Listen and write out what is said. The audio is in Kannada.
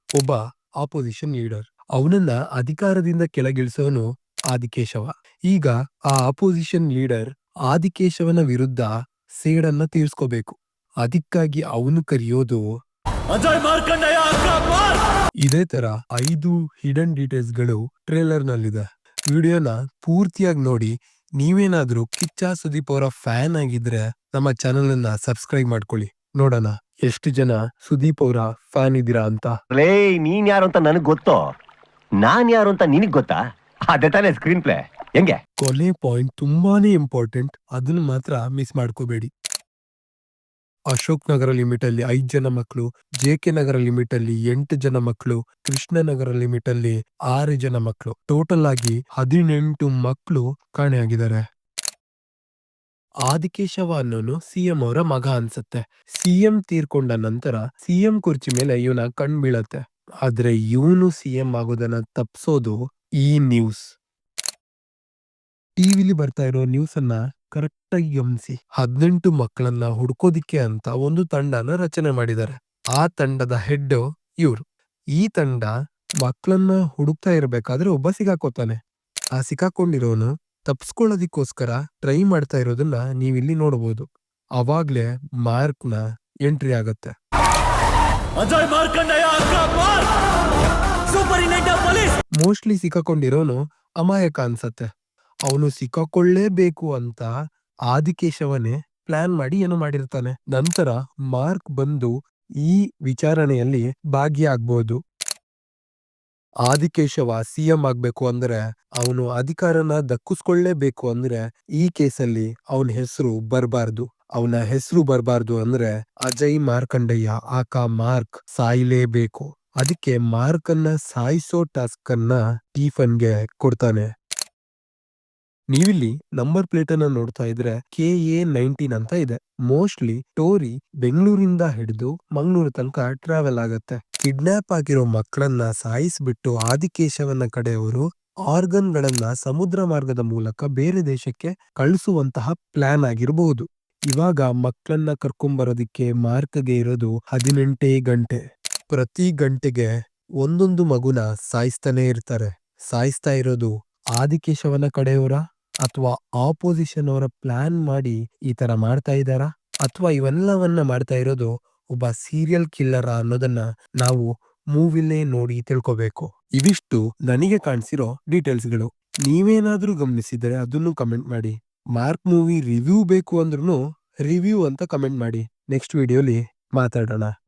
ಒಬ್ಬ ಆಪೋಸಿಷನ್ ಲೀಡರ್. ಅವನನ್ನ ಅಧಿಕಾರದಿಂದ ಕೆಳಗಿಳಿಸೋನು ಆದಿಕೇಶವ. ಈಗ ಆ ಅಪೋಸಿಷನ್ ಲೀಡರ್ ಆದಿಕೇಶವನ ವಿರುದ್ಧ ಸೇಡನ್ನ ತೀರ್ಸ್ಕೋಬೇಕು. ಅದಕ್ಕಾಗಿ ಅವನು ಕರೆಯೋದು ಅಜಯ್ ಮಾರ್ಕಂಡಯ್ಯ. ಇದೇ ತರ 5 ಹಿಡನ್ ಡೀಟೇಲ್ಸ್ ಗಳು ಟ್ರೇಲರ್ ನಲ್ಲಿದೆ. ವಿಡಿಯೋನ ಪೂರ್ತಿಯಾಗಿ ನೋಡಿ. ನೀವೇನಾದ್ರೂ ಕಿಚ್ಚ ಸುದೀಪ್ ಅವರ ಫ್ಯಾನ್ ಆಗಿದ್ರೆ ನಮ್ಮ ಚಾನೆಲ್ ಅನ್ನ ಸಬ್ಸ್ಕ್ರೈಬ್ ಮಾಡ್ಕೊಳ್ಳಿ. ನೋಡೋಣ ಎಷ್ಟು ಜನ ಸುದೀಪ್ ಅವರ ಫ್ಯಾನ್ ಇದ್ದೀರಾ ಅಂತ. ನೀನ್ ಯಾರು ಅಂತ ನನಗ್ ಗೊತ್ತೋ, ನಾನ್ ಯಾರು ಅಂತ ನಿನಗ್ ಗೊತ್ತಾ? ಅದೇ ತಾನೇ ಸ್ಕ್ರೀನ್ ಪ್ಲೇ. ಹೆಂಗೆ? ಕೊನೆ ಪಾಯಿಂಟ್ ತುಂಬಾನೇ ಇಂಪಾರ್ಟೆಂಟ್, ಅದನ್ನ ಮಾತ್ರ ಮಿಸ್ ಮಾಡ್ಕೋಬೇಡಿ. ಅಶೋಕ್ ನಗರ ಲಿಮಿಟ್ ಅಲ್ಲಿ 5 ಜನ ಮಕ್ಕಳು, ಜೆ.ಕೆ. ನಗರ ಲಿಮಿಟ್ ಅಲ್ಲಿ 8 ಜನ ಮಕ್ಕಳು, ಕೃಷ್ಣನಗರ ಲಿಮಿಟ್ ಅಲ್ಲಿ 6 ಜನ ಮಕ್ಕಳು, ಟೋಟಲ್ ಆಗಿ 18 ಮಕ್ಕಳು ಕಾಣೆಯಾಗಿದ್ದಾರೆ. ಆದಿಕೇಶವ ಅನ್ನೋನು ಸಿಎಂ ಅವರ ಮಗ ಅನ್ಸತ್ತೆ. ಸಿಎಂ ತೀರ್ಕೊಂಡ ನಂತರ ಸಿಎಂ ಕುರ್ಚಿ ಮೇಲೆ ಇವನ ಕಣ್ ಬೀಳತ್ತೆ. ಆದ್ರೆ ಇವನು ಸಿಎಂ ಆಗೋದನ್ನ ತಪ್ಸೋದು ಈ ನ್ಯೂಸ್. ಟಿವಿಲಿ ಬರ್ತಾ ಇರೋ ನ್ಯೂಸ್ ಅನ್ನ ಕರೆಕ್ಟ್ ಆಗಿ ಗಮನಿಸಿ. 18 ಮಕ್ಕಳನ್ನ ಹುಡ್ಕೋದಿಕ್ಕೆ ಅಂತ ಒಂದು ತಂಡನ ರಚನೆ ಮಾಡಿದ್ದಾರೆ. ಆ ತಂಡದ ಹೆಡ್ ಇವ್ರು. ಈ ತಂಡ ಮಕ್ಕಳನ್ನ ಹುಡುಕ್ತಾ ಇರ್ಬೇಕಾದ್ರೆ ಒಬ್ಬ ಸಿಕ್ಕಾಕೋತಾನೆ. ಆ ಸಿಕ್ಕಾಕೊಂಡಿರೋನು ತಪ್ಸ್ಕೊಳ್ಳೋದಿಕ್ಕೋಸ್ಕರ ಟ್ರೈ ಮಾಡ್ತಾ ಇರೋದನ್ನ ನೀವಿಲ್ಲಿ ನೋಡಬಹುದು. ಅವಾಗ್ಲೇ ಮಾರ್ಕ್ ನ ಎಂಟ್ರಿ ಆಗತ್ತೆ. ಮೋಸ್ಟ್ಲಿ ಸಿಕ್ಕಾಕೊಂಡಿರೋನು ಅಮಾಯಕ ಅನ್ಸತ್ತೆ. ಅವನು ಸಿಕ್ಕಾಕೊಳ್ಳೇಬೇಕು ಅಂತ ಆದಿಕೇಶವನೇ ಪ್ಲಾನ್ ಮಾಡಿ ಏನು ಮಾಡಿರ್ತಾನೆ. ನಂತರ ಮಾರ್ಕ್ ಬಂದು ಈ ವಿಚಾರಣೆಯಲ್ಲಿ ಭಾಗಿಯಾಗಬಹುದು. ಆದಿಕೇಶವ ಸಿಎಂ ಆಗ್ಬೇಕು ಅಂದ್ರೆ, ಅವನು ಅಧಿಕಾರನ ದಕ್ಕಿಸ್ಕೊಳ್ಳೇಬೇಕು ಅಂದ್ರೆ ಈ ಕೇಸಲ್ಲಿ ಅವನ ಹೆಸರು ಬರಬಾರ್ದು. ಅವನ ಹೆಸರು ಬರಬಾರ್ದು ಅಂದ್ರೆ ಅಜಯ್ ಮಾರ್ಕಂಡಯ್ಯ ಆಕ ಮಾರ್ಕ್ ಸಾಯ್ಲೇಬೇಕು. ಅದಕ್ಕೆ ಮಾರ್ಕ್ ಅನ್ನ ಸಾಯಿಸೋ ಟಾಸ್ಕ್ ಅನ್ನ ಸ್ಟೀಫನ್ಗೆ ಕೊಡ್ತಾನೆ. ನೀವಿಲ್ಲಿ ನಂಬರ್ ಪ್ಲೇಟ್ ಅನ್ನ ನೋಡ್ತಾ ಇದ್ರೆ KA-19 ಅಂತ ಇದೆ. ಮೋಸ್ಟ್ಲಿ ಸ್ಟೋರಿ ಬೆಂಗಳೂರಿಂದ ಹಿಡಿದು ಮಂಗಳೂರು ತನಕ ಟ್ರಾವೆಲ್ ಆಗತ್ತೆ. ಕಿಡ್ನಾಪ್ ಆಗಿರೋ ಮಕ್ಕಳನ್ನ ಸಾಯಿಸ್ಬಿಟ್ಟು ಆದಿಕೇಶವನ ಕಡೆಯವರು ಆರ್ಗನ್ ಗಳನ್ನ ಸಮುದ್ರ ಮಾರ್ಗದ ಮೂಲಕ ಬೇರೆ ದೇಶಕ್ಕೆ ಕಳಿಸುವಂತಹ ಪ್ಲಾನ್ ಆಗಿರಬಹುದು. ಇವಾಗ ಮಕ್ಕಳನ್ನ ಕರ್ಕೊಂಬರೋದಿಕ್ಕೆ ಮಾರ್ಕ್ಗೆ ಇರೋದು 18 ಗಂಟೆ. ಪ್ರತಿ ಗಂಟೆಗೆ ಒಂದೊಂದು ಮಗುನ ಸಾಯಿಸ್ತಾನೆ ಇರ್ತಾರೆ. ಸಾಯಿಸ್ತಾ ಇರೋದು ಆದಿಕೇಶವನ ಕಡೆಯವರ ಅಥವಾ ಆಪೋಸಿಷನ್ ಅವರ ಪ್ಲಾನ್ ಮಾಡಿ ಈ ತರ ಮಾಡ್ತಾ ಇದ್ದಾರಾ, ಅಥವಾ ಇವೆಲ್ಲವನ್ನ ಮಾಡ್ತಾ ಇರೋದು ಒಬ್ಬ ಸೀರಿಯಲ್ ಕಿಲ್ಲರ್ ಅನ್ನೋದನ್ನ ನಾವು ಮೂವಿಲೇ ನೋಡಿ ತಿಳ್ಕೋಬೇಕು. ಇವಿಷ್ಟು ನನಗೆ ಕಾಣಿಸಿರೋ ಡೀಟೇಲ್ಸ್ಗಳು. ನೀವೇನಾದ್ರೂ ಗಮನಿಸಿದ್ರೆ ಅದನ್ನು ಕಮೆಂಟ್ ಮಾಡಿ. ಮಾರ್ಕ್ ಮೂವಿ ರಿವ್ಯೂ ಬೇಕು ಅಂದ್ರೂ ರಿವ್ಯೂ ಅಂತ ಕಮೆಂಟ್ ಮಾಡಿ. ನೆಕ್ಸ್ಟ್ ವಿಡಿಯೋಲಿ ಮಾತಾಡೋಣ.